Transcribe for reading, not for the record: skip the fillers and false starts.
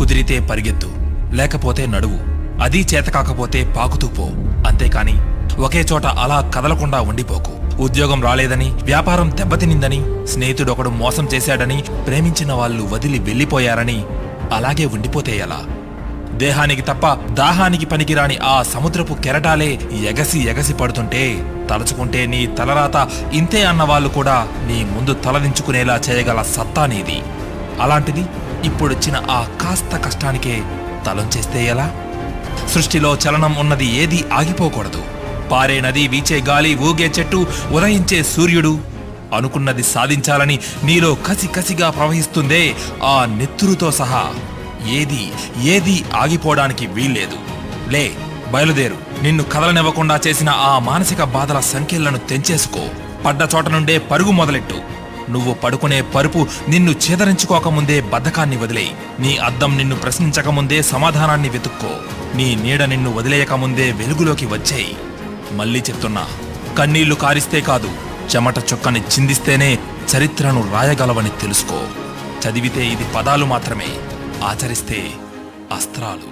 కుదిరితే పరిగెత్తు, లేకపోతే నడువు, అదీ చేతకాకపోతే పాకుతూ పో. అంతేకాని ఒకే చోట అలా కదలకుండా ఉండిపోకు. ఉద్యోగం రాలేదని, వ్యాపారం దెబ్బతినిందని, స్నేహితుడొకడు మోసం చేశాడని, ప్రేమించిన వాళ్ళు వదిలి వెళ్ళిపోయారని అలాగే ఉండిపోతే ఎలా? దేహానికి తప్ప దాహానికి పనికిరాని ఆ సముద్రపు కెరటాలే ఎగసి ఎగసి పడుతుంటే తలుచుకుంటే నీ తలరాత ఇంతే అన్నవాళ్లు కూడా నీ ముందు తలదించుకునేలా చేయగల సత్తా నీది. అలాంటిది ఇప్పుడొచ్చిన ఆ కాస్త కష్టానికే తలంచేస్తే ఎలా? సృష్టిలో చలనం ఉన్నది ఏదీ ఆగిపోకూడదు. పారే నది, వీచే గాలి, ఊగే చెట్టు, ఉదయించే సూర్యుడు అనుకున్నది సాధించాలని నీలో కసి కసిగా ప్రవహిస్తుందే ఆ నెత్తురుతో సహా ఏదీ ఆగిపోవడానికి వీల్లేదు. లే, బయలుదేరు. నిన్ను కదలనివ్వకుండా చేసిన ఆ మానసిక బాధల సంఖ్యలను తెంచేసుకో. పడ్డ చోట నుండే పరుగు మొదలెట్టు. నువ్వు పడుకునే పరుపు నిన్ను చేదరించుకోకముందే బద్ధకాన్ని వదిలేయి. నీ అద్దం నిన్ను ప్రశ్నించకముందే సమాధానాన్ని వెతుక్కో. నీ నీడ నిన్ను వదిలేయకముందే వెలుగులోకి వచ్చేయి. మళ్ళీ చెప్తున్నా, కన్నీళ్లు కారిస్తే కాదు, చెమట చుక్కని చిందిస్తేనే చరిత్రను రాయగలవని తెలుసుకో. చదివితే ఇది పదాలు మాత్రమే, ఆచరిస్తే అస్త్రాలు.